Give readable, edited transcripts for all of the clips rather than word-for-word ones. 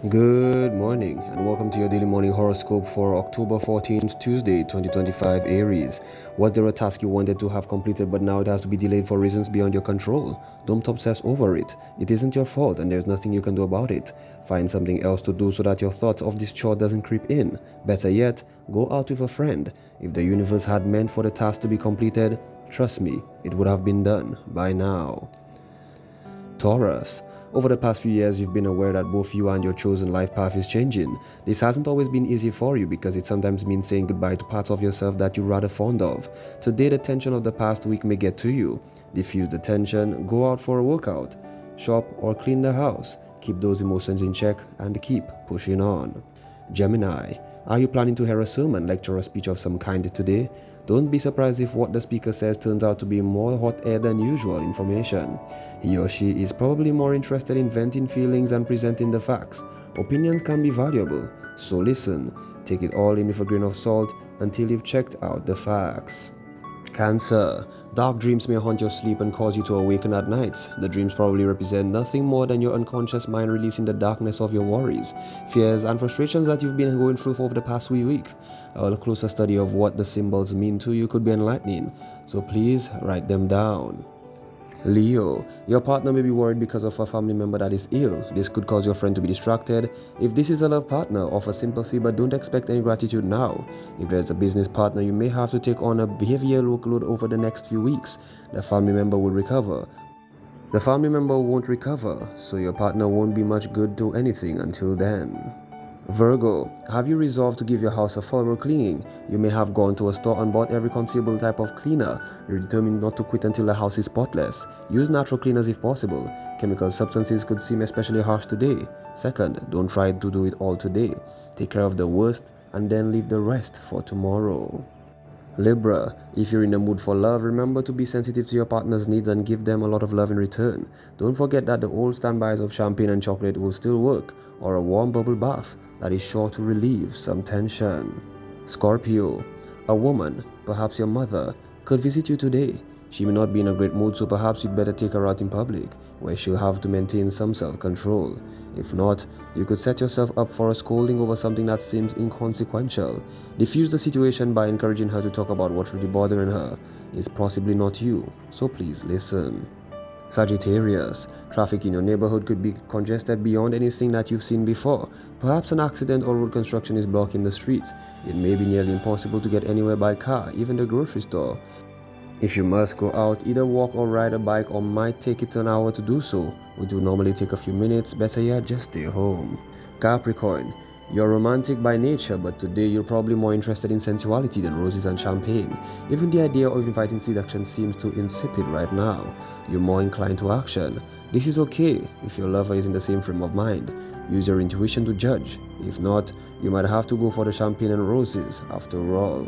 Good morning and welcome to your daily morning horoscope for October 14th, Tuesday, 2025 Aries. Was there a task you wanted to have completed but now it has to be delayed for reasons beyond your control? Don't obsess over it. It isn't your fault and there's nothing you can do about it. Find something else to do so that your thought of this chore doesn't creep in. Better yet, go out with a friend. If the universe had meant for the task to be completed, trust me, it would have been done by now. Taurus. Over the past few years, you've been aware that both you and your chosen life path is changing. This hasn't always been easy for you because it sometimes means saying goodbye to parts of yourself that you're rather fond of. Today, the tension of the past week may get to you. Diffuse the tension, go out for a workout, shop or clean the house. Keep those emotions in check and keep pushing on. Gemini. Are you planning to hear a sermon, lecture, or speech of some kind today? Don't be surprised if what the speaker says turns out to be more hot air than usual information. He or she is probably more interested in venting feelings and presenting the facts. Opinions can be valuable, so listen. Take it all in with a grain of salt until you've checked out the facts. Cancer. Dark dreams may haunt your sleep and cause you to awaken at nights. The dreams probably represent nothing more than your unconscious mind releasing the darkness of your worries, fears, and frustrations that you've been going through over the past week. A closer study of what the symbols mean to you could be enlightening, so please write them down. Leo, your partner may be worried because of a family member that is ill. This could cause your friend to be distracted. If this is a love partner, offer sympathy but don't expect any gratitude now. If there's a business partner, you may have to take on a behavioral workload over the next few weeks. The family member will recover. The family member won't recover, so your partner won't be much good to anything until then. Virgo, have you resolved to give your house a thorough cleaning? You may have gone to a store and bought every conceivable type of cleaner. You're determined not to quit until the house is spotless. Use natural cleaners if possible. Chemical substances could seem especially harsh today. Second, don't try to do it all today. Take care of the worst and then leave the rest for tomorrow. Libra, if you're in the mood for love, remember to be sensitive to your partner's needs and give them a lot of love in return. Don't forget that the old standbys of champagne and chocolate will still work, or a warm bubble bath that is sure to relieve some tension. Scorpio, a woman, perhaps your mother, could visit you today. She may not be in a great mood, so perhaps you'd better take her out in public, where she'll have to maintain some self-control. If not, you could set yourself up for a scolding over something that seems inconsequential. Diffuse the situation by encouraging her to talk about what's really bothering her. It's possibly not you, so please listen. Sagittarius, traffic in your neighborhood could be congested beyond anything that you've seen before. Perhaps an accident or road construction is blocking the streets. It may be nearly impossible to get anywhere by car, even the grocery store. If you must go out, either walk or ride a bike or might take it an hour to do so. We do normally take a few minutes, better yet just stay home. Capricorn, you're romantic by nature, but today you're probably more interested in sensuality than roses and champagne. Even the idea of inviting seduction seems too insipid right now. You're more inclined to action. This is okay if your lover is in the same frame of mind. Use your intuition to judge. If not, you might have to go for the champagne and roses after all.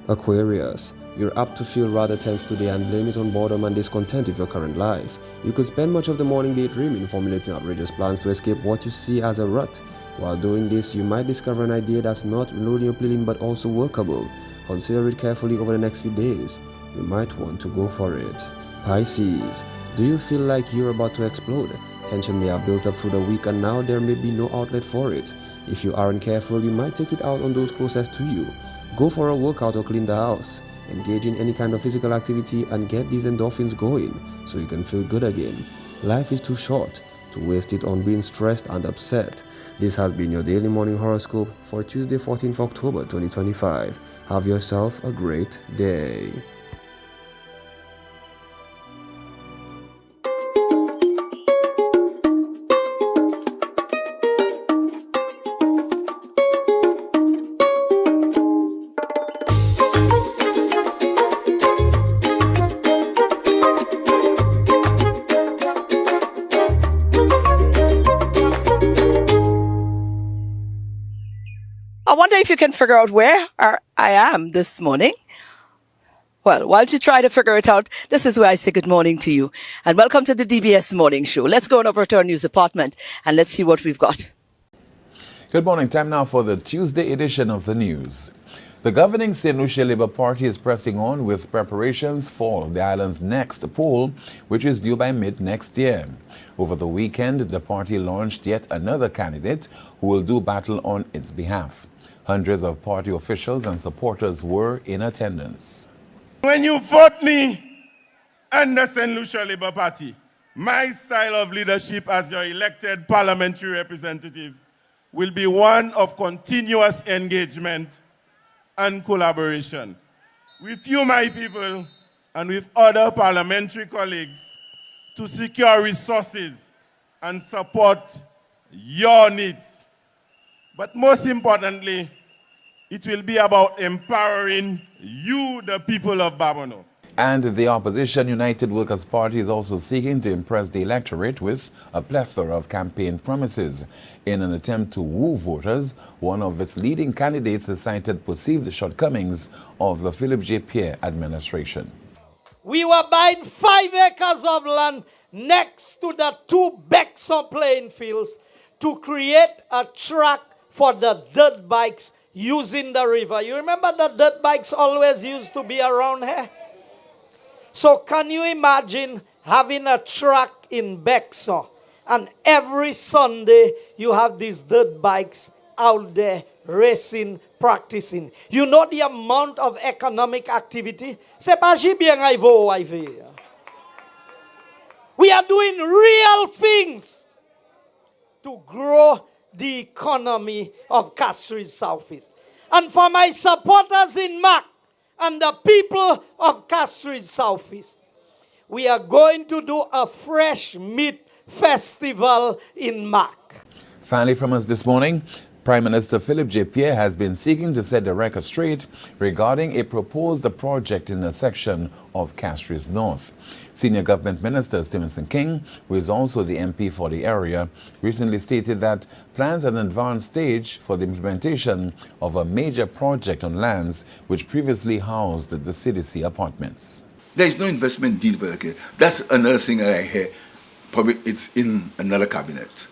Aquarius, you're apt to feel rather tense today and blame it on boredom and discontent with your current life. You could spend much of the morning daydreaming, formulating outrageous plans to escape what you see as a rut. While doing this, you might discover an idea that's not only appealing but also workable. Consider it carefully over the next few days. You might want to go for it. Pisces, do you feel like you're about to explode? Tension may have built up through the week and now there may be no outlet for it. If you aren't careful, you might take it out on those closest to you. Go for a workout or clean the house. Engage in any kind of physical activity and get these endorphins going so you can feel good again. Life is too short to waste it on being stressed and upset. This has been your daily morning horoscope for Tuesday, 14th October 2025. Have yourself a great day. I wonder if you can figure out where I am this morning. Well, while you try to figure it out, this is where I say good morning to you. And welcome to the DBS Morning Show. Let's go on over to our news department and let's see what we've got. Good morning. Time now for the Tuesday edition of the news. The governing St. Lucia Labour Party is pressing on with preparations for the island's next poll, which is due by mid-next year. Over the weekend, the party launched yet another candidate who will do battle on its behalf. Hundreds of party officials and supporters were in attendance. When you vote me and the St. Lucia Labour Party, my style of leadership as your elected parliamentary representative will be one of continuous engagement and collaboration with you, my people, and with other parliamentary colleagues to secure resources and support your needs. But most importantly, it will be about empowering you, the people of Babono. And the opposition United Workers' Party is also seeking to impress the electorate with a plethora of campaign promises. In an attempt to woo voters, one of its leading candidates has cited perceived shortcomings of the Philip J. Pierre administration. We were buying 5 acres of land next to the 2 Bexon playing fields to create a track for the dirt bikes using the river. You remember the dirt bikes always used to be around here? So can you imagine having a track in Bexon and every Sunday you have these dirt bikes out there racing, practicing. You know the amount of economic activity? C'est pas bien we are doing real things to grow the economy of Castries Southeast. And for my supporters in MAC and the people of Castries Southeast, we are going to do a fresh meat festival in MAC. Finally from us this morning, Prime Minister Philip J. Pierre has been seeking to set the record straight regarding a proposed project in a section of Castries North. Senior Government Minister Stevenson King, who is also the MP for the area, recently stated that plans at an advanced stage for the implementation of a major project on lands which previously housed the CDC apartments. There is no investment deal. That's another thing that I hear. Probably it's in another cabinet.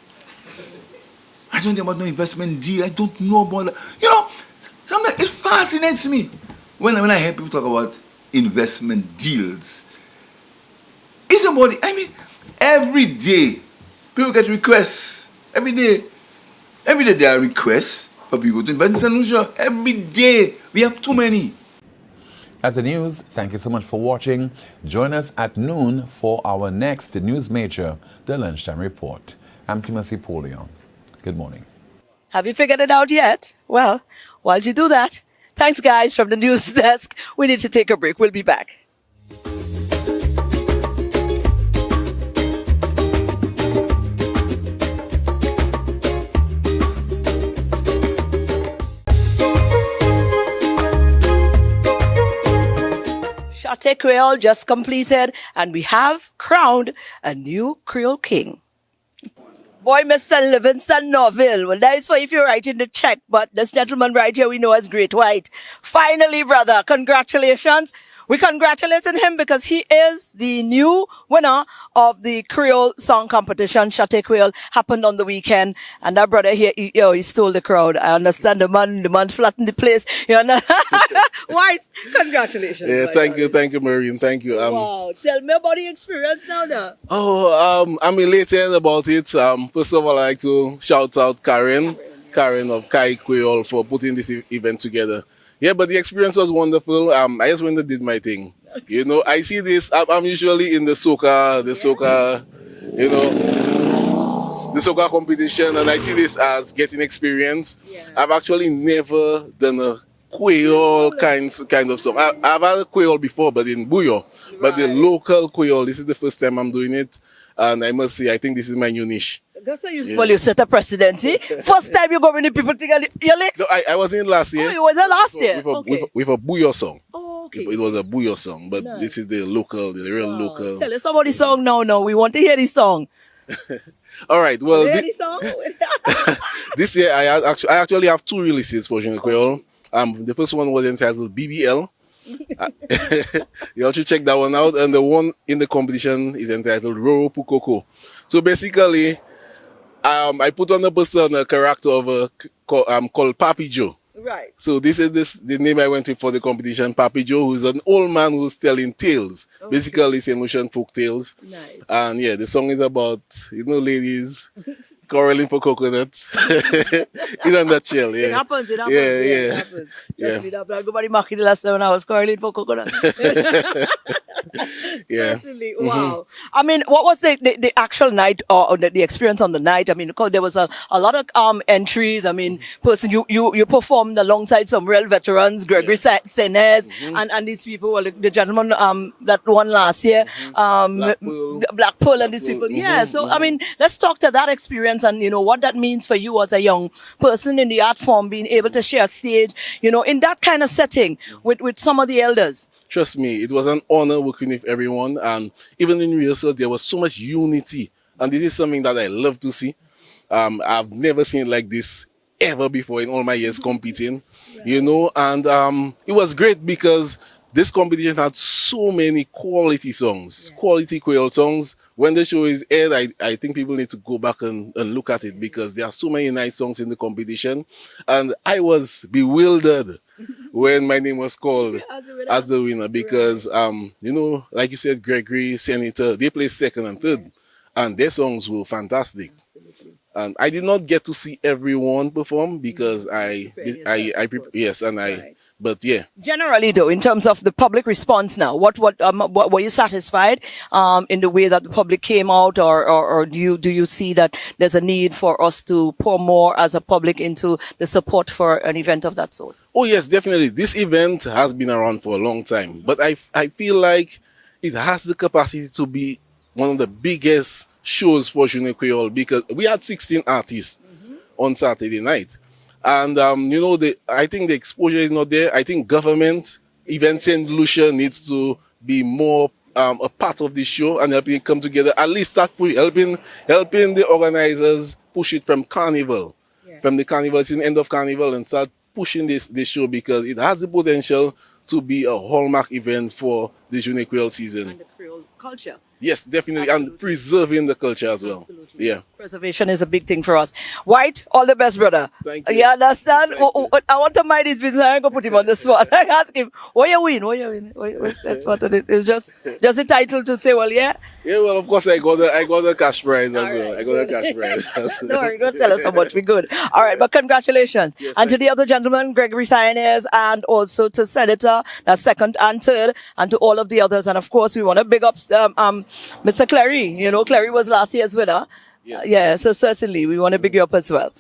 I don't know about no investment deal. I don't know about that. You know, sometimes it fascinates me when I hear people talk about investment deals. It's somebody, I mean, every day people get requests. Every day there are requests for people to invest in St. Lucia. Every day we have too many. That's the news. Thank you so much for watching. Join us at noon for our next news major, the Lunchtime Report. I'm Timothy Polion. Good morning. Have you figured it out yet? Well, while you do that, thanks guys from the news desk. We need to take a break. We'll be back. Creole just completed, and we have crowned a new Creole king. Boy, Mr. Livingston Norville. Well, that is for if you're writing the check, but this gentleman right here we know as Great White. Finally, brother, congratulations. We congratulating him because he is the new winner of the Creole song competition. Chate Creole happened on the weekend, and that brother here, he stole the crowd. I understand the man flattened the place. You know, White, congratulations. Yeah, thank you, Maureen. Thank you. Wow, tell me about the experience now. I'm elated about it. First of all, I'd like to shout out Karen of Kai Creole for putting this event together. Yeah, but the experience was wonderful. I just went and did my thing. You know, I see this. I'm usually in the soca, you know, the soca competition, and I see this as getting experience. Yeah. I've actually never done a Creole kind of song. I've had a Creole before, but in Buyo. Right. But the local Creole, this is the first time I'm doing it, and I must say, I think this is my new niche. That's how you set a presidency. First time you go with the people together, your legs? No, I was in last year. Oh, you was there last year? With a Buyo song. Oh, okay. It was a Buyo song, but nice. This is the real local. Tell us about the song now. We want to hear the song. All right. Well, song? this year I actually have 2 releases for Junior Creole. The first one was entitled BBL. You should check that one out. And the one in the competition is entitled Roro Pukoko. So basically, I put on a character of called Papi Joe. Right. So this is the name I went with for the competition. Papi Joe, who's an old man who's telling tales, basically St. Lucian folk tales. Nice. And yeah, the song is about ladies quarreling for coconuts. In a nutshell, yeah. It happens. Yeah, It happens. Just me that. Nobody marked it last time when I was quarreling for coconut. Yeah. Certainly. Wow. I mean, what was the actual night or the experience on the night? I mean, because there was a lot of entries. I mean, you performed alongside some real veterans, Gregory Senez, and these people, well, the gentleman that won last year, Black Pearl and these people. Yeah. So, I mean, let's talk to that experience and, what that means for you as a young person in the art form, being able to share stage, in that kind of setting with some of the elders. Trust me, it was an honor working with everyone. And even in rehearsals, there was so much unity. And this is something that I love to see. I've never seen it like this ever before in all my years competing, and it was great because this competition had so many quality songs, quality Creole songs. When the show is aired, I think people need to go back and look at it because there are so many nice songs in the competition. And I was bewildered when my name was called as the winner because, like you said, Gregory, Senator, they placed second and third. And their songs were fantastic. And I did not get to see everyone perform because but yeah. Generally, though, in terms of the public response now, what were you satisfied in the way that the public came out, or do you see that there's a need for us to pour more as a public into the support for an event of that sort? Oh yes, definitely. This event has been around for a long time, but I feel like it has the capacity to be one of the biggest shows for Junior Creole because we had 16 artists on Saturday night. And, I think the exposure is not there. I think government, even St. Lucia needs to be more a part of this show and helping it come together. At least start helping the organizers push it from Carnival, from the Carnival, it's the end of Carnival, and start pushing this show because it has the potential to be a hallmark event for the Junior Creole season. And the Creole culture. Yes, definitely. Absolutely. And preserving the culture as well. Absolutely. Yeah. Preservation is a big thing for us. White, all the best, brother. Thank you. You understand? I want to mind his business. I ain't gonna put him on the spot. I ask him, what you win? That's what it is. It's just a title to say, well, yeah. Yeah, well, of course, I got the cash prize as well. I got the cash prize. No, you don't tell us how much. We're good. All right, but congratulations. Yes, and to the other gentlemen, Gregory Sainez, and also to Senator, that's second and third, and to all of the others. And of course, we want to big up Mr. Clary. Clary was last year's winner. Yes. So certainly we want to big you up as well.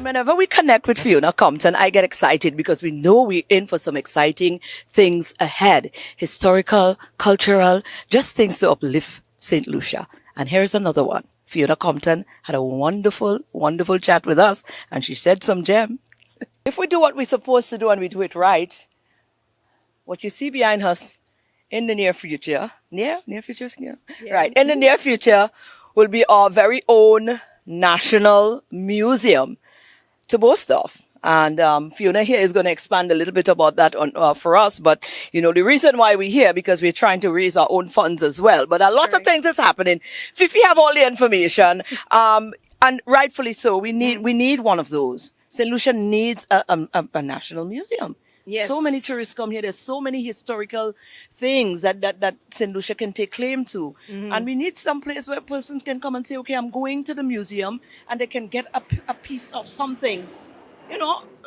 Whenever we connect with Fiona Compton, I get excited because we know we're in for some exciting things ahead. Historical, cultural, just things to uplift St. Lucia. And here's another one. Fiona Compton had a wonderful, wonderful chat with us, and she said some gem. If we do what we're supposed to do and we do it right, what you see behind us in the near future, right, in the near future will be our very own National Museum to boast of. And Fiona here is going to expand a little bit about that for us. But, the reason why we're here, because we're trying to raise our own funds as well. But a lot of things is happening. Fifi have all the information. And rightfully so, we need one of those. St. Lucia needs a national museum. Yes. So many tourists come here. There's so many historical things that St. Lucia can take claim to. And we need some place where persons can come and say, okay, I'm going to the museum, and they can get a piece of something,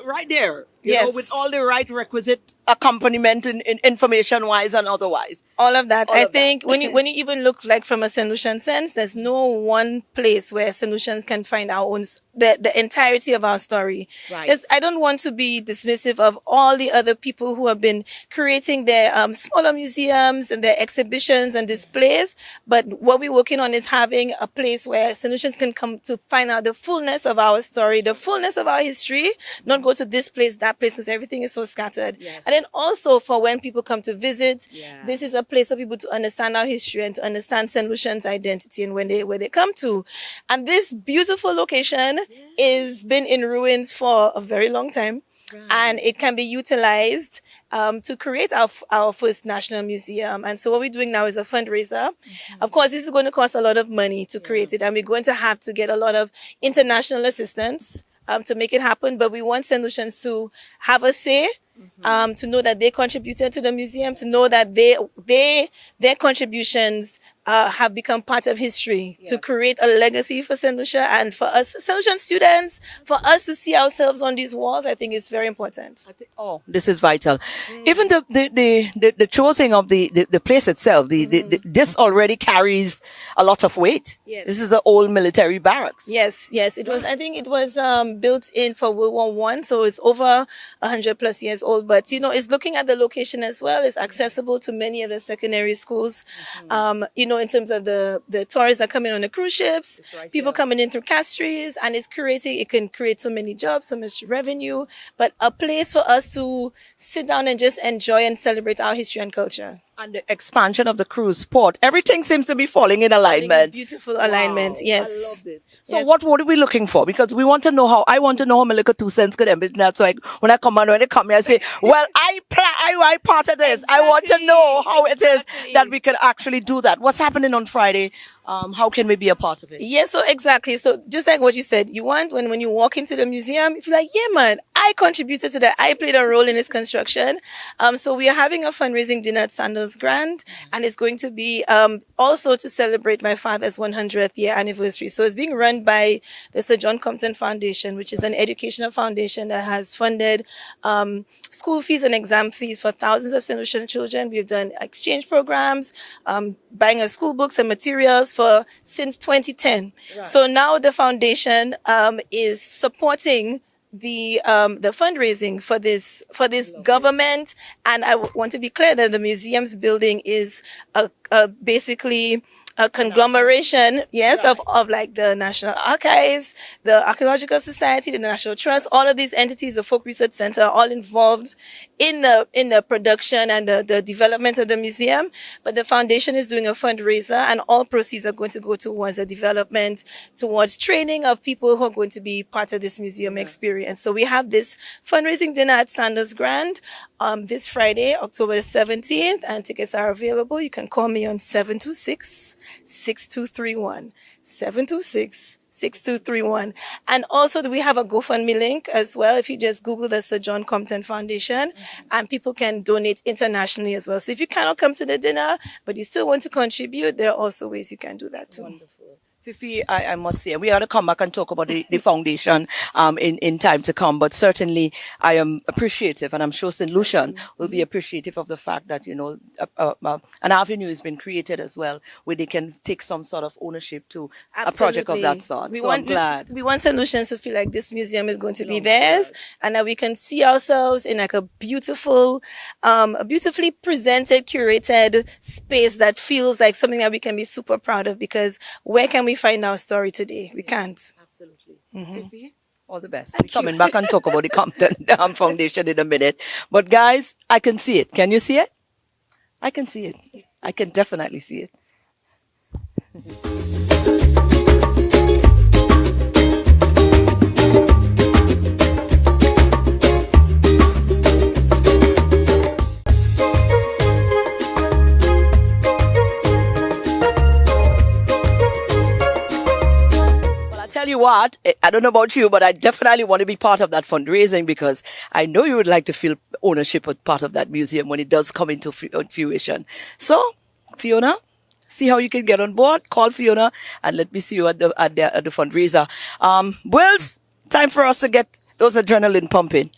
right there. Yes. With all the right requisite accompaniment in information wise and otherwise. All of that. All I of think that. when you even look like from a St. Lucian sense, there's no one place where St. Lucians can find our own, the entirety of our story. Right. Yes, I don't want to be dismissive of all the other people who have been creating their smaller museums and their exhibitions and displays. But what we're working on is having a place where St. Lucians can come to find out the fullness of our story, the fullness of our history, not go to this place, that place, because everything is so scattered. Yes. And then then also for when people come to visit, this is a place for people to understand our history and to understand St. Lucian's identity and where they come to. And this beautiful location is been in ruins for a very long time. And it can be utilized to create our first national museum. And so what we're doing now is a fundraiser. Of course, this is going to cost a lot of money to create it, and we're going to have to get a lot of international assistance to make it happen. But we want St. Lucians to have a say, to know that they contributed to the museum, to know that their contributions have become part of history, to create a legacy for St. Lucia and for us, St. Lucian students, for us to see ourselves on these walls. I think it's very important. This is vital. Even the choosing of the place itself, this already carries a lot of weight. Yes. This is an old military barracks. Yes. It was. I think it was built in for World War I, so it's over 100+ years old. But it's looking at the location as well. It's accessible to many of the secondary schools. In terms of the tourists that come in on the cruise ships, people coming in through Castries, and it can create so many jobs, so much revenue, but a place for us to sit down and just enjoy and celebrate our history and culture. And the expansion of the cruise port, everything seems to be falling in alignment. Beautiful alignment, yes. I love this. So what are we looking for? Because I want to know how my little 2 cents could embed that. So when they come here, I say, well, I part of this. I want to know how it is that we can actually do that. What's happening on Friday? How can we be a part of it? Yeah, so exactly. So just like what you said, you want when you walk into the museum, you feel like, yeah, man, I contributed to that. I played a role in its construction. So we are having a fundraising dinner at Sandals Grand, and it's going to be also to celebrate my father's 100th year anniversary. So it's being run by the Sir John Compton Foundation, which is an educational foundation that has funded school fees and exam fees for thousands of St. Lucian children. We've done exchange programs, buying us school books and materials since 2010. Right. So now the foundation is supporting the fundraising for this government, and I want to be clear that the museum's building is basically a conglomeration, of like the National Archives, the Archaeological Society, the National Trust, all of these entities, the Folk Research Center, all involved in the production and the development of the museum. But the foundation is doing a fundraiser, and all proceeds are going to go towards the development, towards training of people who are going to be part of this museum experience. So we have this fundraising dinner at Sanders Grand this Friday, October 17th, and tickets are available. You can call me on 726-6231. 726-6231. And also we have a GoFundMe link as well. If you just Google the Sir John Compton Foundation, and people can donate internationally as well. So if you cannot come to the dinner, but you still want to contribute, there are also ways you can do that too. Wonderful. Fifi, I must say, we ought to come back and talk about the foundation in time to come. But certainly, I am appreciative, and I'm sure St. Lucian will be appreciative of the fact that, an avenue has been created as well, where they can take some sort of ownership to a project of that sort. I'm glad. We want St. Lucians to feel like this museum is going to be theirs, and that we can see ourselves in like a beautifully presented, curated space that feels like something that we can be super proud of, because where can we find our story today? We can't. Absolutely. All the best. We're coming back and talk about the Compton Foundation in a minute. But guys, I can see it. Can you see it? I can see it. I can definitely see it. Tell you what, I don't know about you, but I definitely want to be part of that fundraising, because I know you would like to feel ownership of part of that museum when it does come into fruition. So, Fiona, see how you can get on board. Call Fiona and let me see you at the fundraiser. Wills, time for us to get those adrenaline pumping.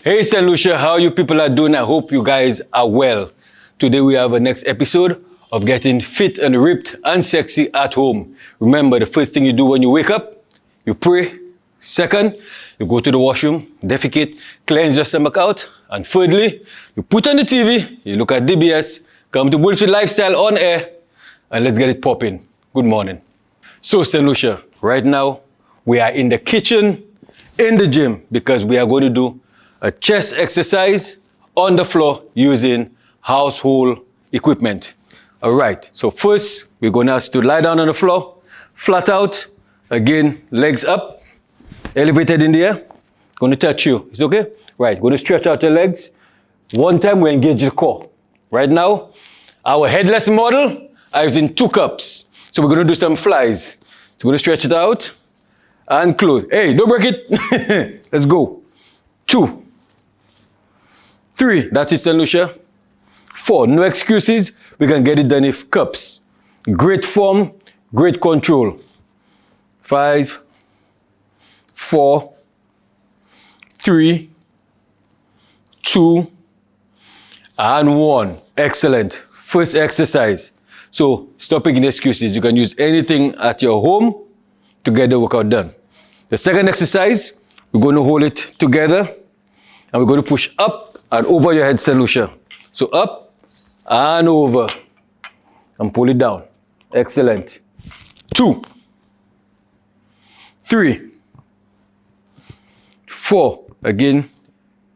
Hey, St. Lucia, how you people are doing? I hope you guys are well. Today we have a next episode of getting fit and ripped and sexy at home. Remember, the first thing you do when you wake up, you pray. Second, you go to the washroom, defecate, cleanse your stomach out. And thirdly, you put on the TV, you look at DBS, come to BweelzFit Lifestyle on air, and let's get it popping. Good morning. So, St. Lucia, right now, we are in the kitchen, in the gym, because we are going to do a chest exercise on the floor using household equipment. All right, so first we're gonna ask you to lie down on the floor, flat out, again, legs up, elevated in the air. Gonna touch you, it's okay? Right, gonna stretch out your legs. One time we engage the core. Right now, our headless model is in 2 cups. So we're gonna do some flies. So we're gonna stretch it out and close. Hey, don't break it. Let's go. 2, 3, that's it, St. Lucia. 4, no excuses. We can get it done with cups. Great form, great control. 5, 4, 3, 2, and 1. Excellent. First exercise. So stop making excuses. You can use anything at your home to get the workout done. The second exercise, we're going to hold it together and we're going to push up and over your head, St. Lucia. So up and over and pull it down. Excellent. 2, 3, 4. Again,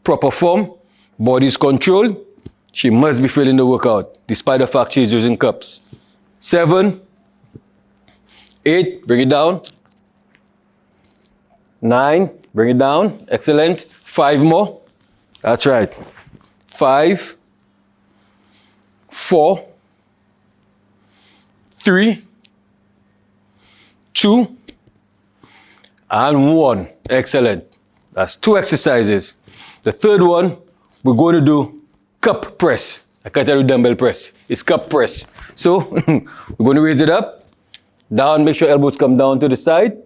proper form. Body is controlled. She must be feeling the workout, despite the fact she's using cups. 7, 8, bring it down. 9, bring it down. Excellent. 5 more. That's right. 5, 4, 3, 2, and 1. Excellent. That's 2 exercises. The third one, we're going to do cup press. I can't tell you dumbbell press. It's cup press. So we're going to raise it up, down, make sure elbows come down to the side.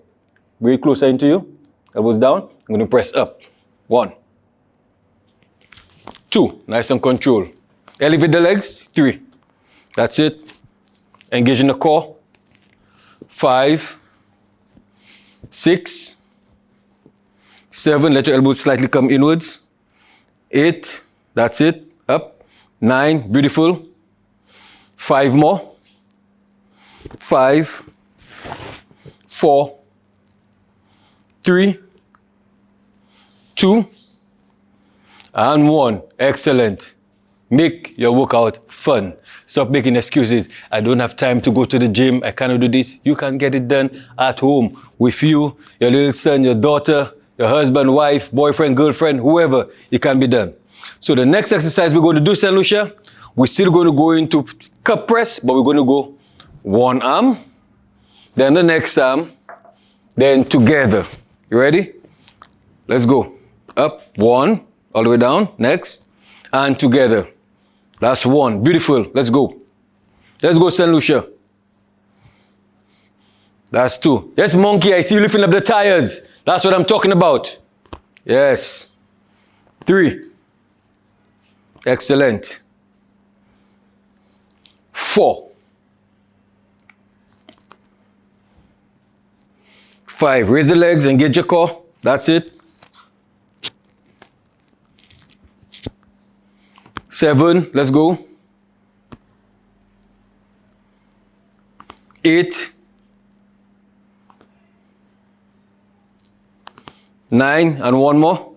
Bring it closer into you. Elbows down. I'm going to press up. 1, 2, nice and control. Elevate the legs. 3. That's it. Engage in the core. 5, 6, 7, let your elbows slightly come inwards. 8, that's it. Up. 9, beautiful. 5 more. 5, 4, 3, 2, and 1. Excellent. Make your workout fun. Stop making excuses. I don't have time to go to the gym. I cannot do this. You can get it done at home with you, your little son, your daughter, your husband, wife, boyfriend, girlfriend, whoever. It can be done. So the next exercise we're going to do, St. Lucia, we're still going to go into cup press, but we're going to go one arm, then the next arm, then together. You ready? Let's go. Up, 1, all the way down, next, and together. That's 1. Beautiful. Let's go. Let's go, St. Lucia. That's 2. Yes, monkey, I see you lifting up the tires. That's what I'm talking about. Yes. 3. Excellent. 4. 5. Raise the legs, engage your core. That's it. 7. Let's go. 8. 9, and 1 more.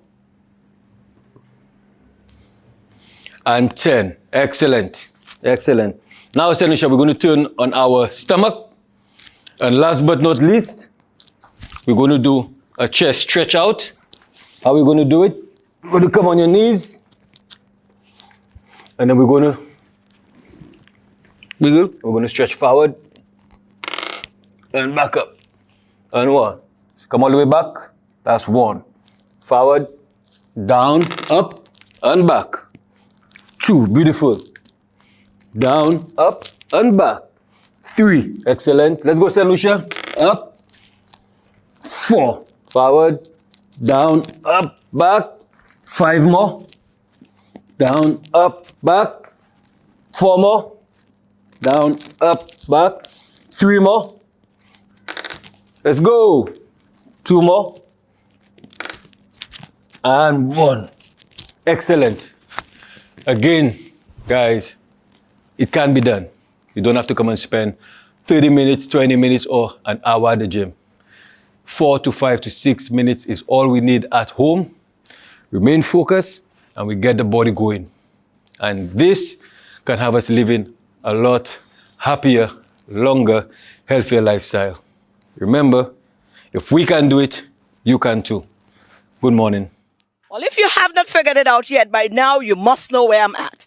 And 10. Excellent. Excellent. Now, St. Lucia, we're going to turn on our stomach. And last but not least, we're going to do a chest stretch out. How are we going to do it? We're going to come on your knees. And then we're going to stretch forward. And back up. And 1. Come all the way back. That's 1. Forward, down, up, and back. 2. Beautiful. Down, up, and back. 3. Excellent. Let's go, St. Lucia. Up. 4. Forward, down, up, back. 5 more. Down, up, back. 4 more. Down, up, back. 3 more. Let's go. 2 more. And 1. Excellent. Again, guys, it can be done. You don't have to come and spend 30 minutes, 20 minutes, or an hour at the gym. 4 to 5 to 6 minutes is all we need at home. Remain focused and we get the body going. And this can have us living a lot happier, longer, healthier lifestyle. Remember, if we can do it, you can too. Good morning. Well, if you have not figured it out yet, by now you must know where I'm at.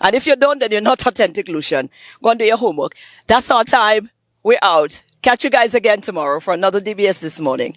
And if you don't, then you're not authentic, Lucian. Go and do your homework. That's our time. We're out. Catch you guys again tomorrow for another DBS This Morning.